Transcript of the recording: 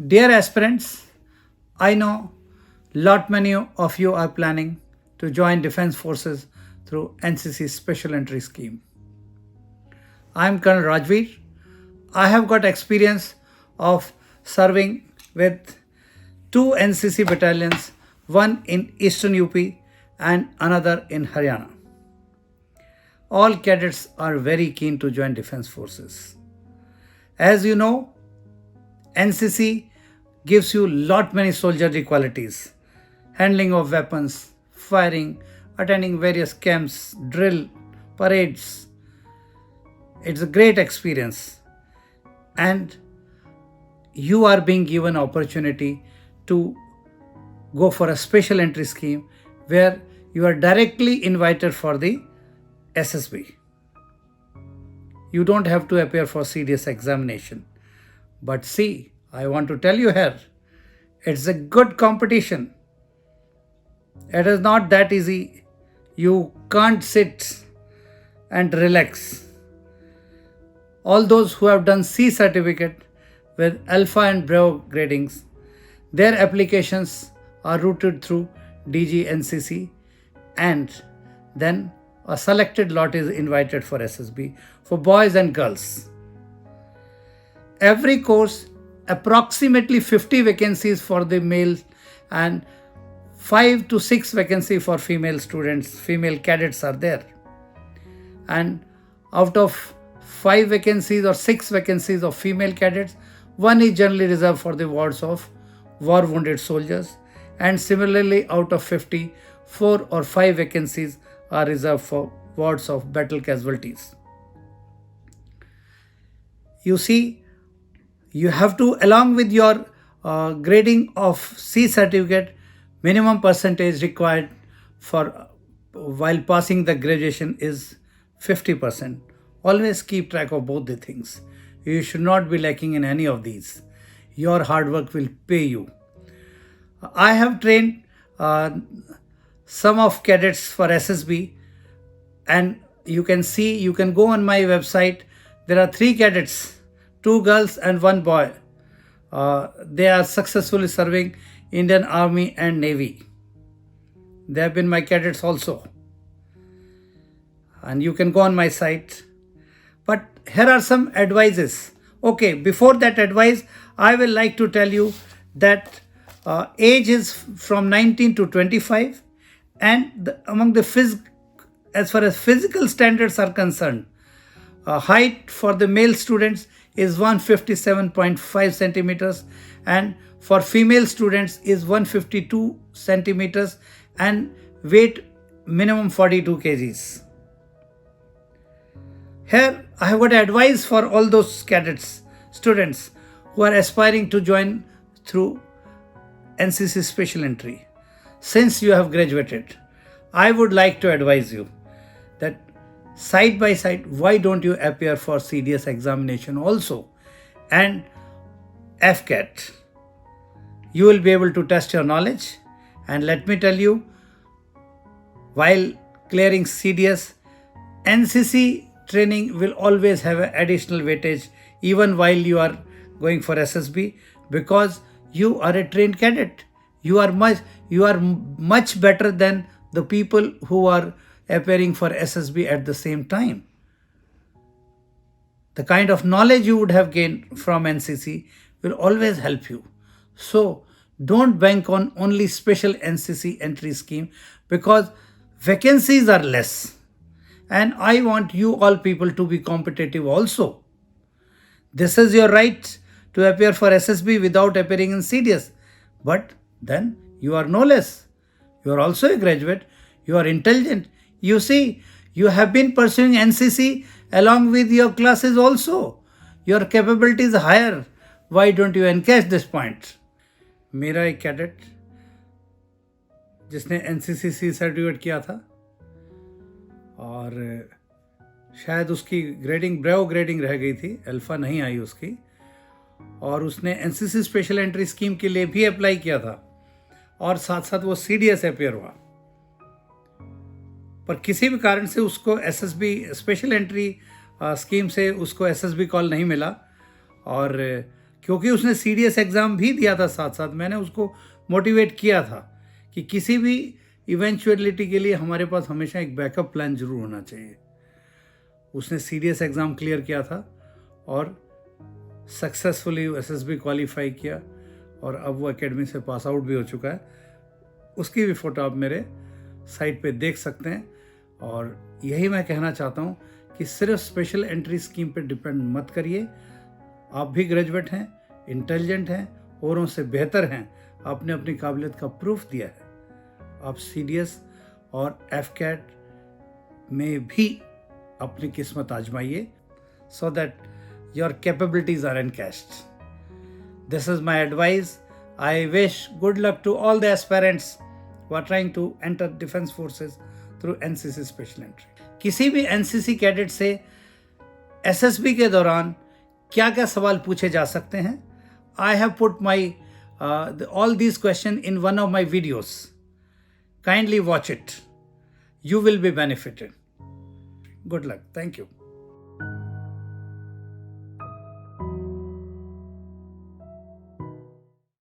Dear aspirants, I know lot many of you are planning to join Defense Forces through NCC Special Entry Scheme. I am Colonel Rajveer. I have got experience of serving with two NCC battalions, one in Eastern UP and another in Haryana. All cadets are very keen to join Defense Forces. As you know, NCC gives you lot many soldierly qualities: handling of weapons, firing, attending various camps, drill, parades. It's a great experience, and you are being given opportunity to go for a special entry scheme where you are directly invited for the SSB. You don't have to appear for serious examination. But see, I want to tell you here, it's a good competition. It is not that easy. You can't sit and relax. All those who have done C certificate with Alpha and Bravo gradings, their applications are routed through DGNCC, and then a selected lot is invited for SSB for boys and girls. Every course, approximately 50 vacancies for the males and 5 to 6 vacancies for female students, female cadets are there. And out of 5 vacancies or 6 vacancies of female cadets, one is generally reserved for the wards of war wounded soldiers. And similarly, out of 50, 4 or 5 vacancies are reserved for wards of battle casualties. You see, you have to, along with your grading of C certificate, minimum percentage required for while passing the graduation is 50%. Always keep track of both the things. You should not be lacking in any of these. Your hard work will pay you. I have trained some of cadets for SSB, and you can go on my website. There are 3 cadets, 2 girls and 1 boy. They are successfully serving Indian Army and Navy. They have been my cadets also. And you can go on my site. But here are some advices. Okay, before that advice, I will like to tell you that age is from 19 to 25, and as far as physical standards are concerned, height for the male students is 157.5 centimeters, and for female students is 152 centimeters, and weight minimum 42 kgs. Here I have got advice for all those cadets, students who are aspiring to join through NCC Special Entry. Since you have graduated, I would like to advise you that side by side, why don't you appear for CDS examination also and FCAT? You will be able to test your knowledge, and let me tell you, while clearing CDS, NCC training will always have an additional weightage even while you are going for SSB, because you are a trained cadet. You are much better than the people who are appearing for SSB at the same time. The kind of knowledge you would have gained from NCC will always help you. So don't bank on only special NCC entry scheme, because vacancies are less. And I want you all people to be competitive also. This is your right to appear for SSB without appearing in CDS. But then you are no less. You are also a graduate. You are intelligent. You see, you have been pursuing NCC along with your classes also. Your capability is higher. Why don't you encash this point? मेरा एक cadet जिसने NCC certificate किया था, और शायद उसकी grading brave grading रह गई थी, अल्फ़ा नहीं आई उसकी, और उसने NCC स्पेशल एंट्री स्कीम के लिए भी अप्लाई किया था, और साथ साथ वो CDS अपेयर हुआ। पर किसी भी कारण से उसको SSB स्पेशल एंट्री स्कीम से उसको SSB कॉल नहीं मिला, और क्योंकि उसने सीडीएस एग्ज़ाम भी दिया था साथ साथ, मैंने उसको मोटिवेट किया था कि किसी भी इवेंचुअलिटी के लिए हमारे पास हमेशा एक बैकअप प्लान जरूर होना चाहिए। उसने सीडीएस एग्ज़ाम क्लियर किया था और सक्सेसफुली एसएसबी क्वालिफाई किया और अब वो एकेडमी से पास आउट भी हो चुका है। उसकी भी फ़ोटो आप मेरे साइट पे देख सकते हैं। और यही मैं कहना चाहता हूँ कि सिर्फ स्पेशल एंट्री स्कीम पे डिपेंड मत करिए। आप भी ग्रेजुएट हैं, इंटेलिजेंट हैं, औरों से बेहतर हैं, आपने अपनी काबिलियत का प्रूफ दिया है। आप सीडीएस और एफकैट में भी अपनी किस्मत आजमाइए so that your capabilities are encashed. This is my advice. I wish good luck to all the aspirants who are trying to enter defense forces through NCC Special Entry. किसी भी NCC cadet से SSB के दौरान क्या क्या सवाल पूछे जा सकते हैं? I have put my all these questions in one of my videos. Kindly watch it. You will be benefited. Good luck. Thank you.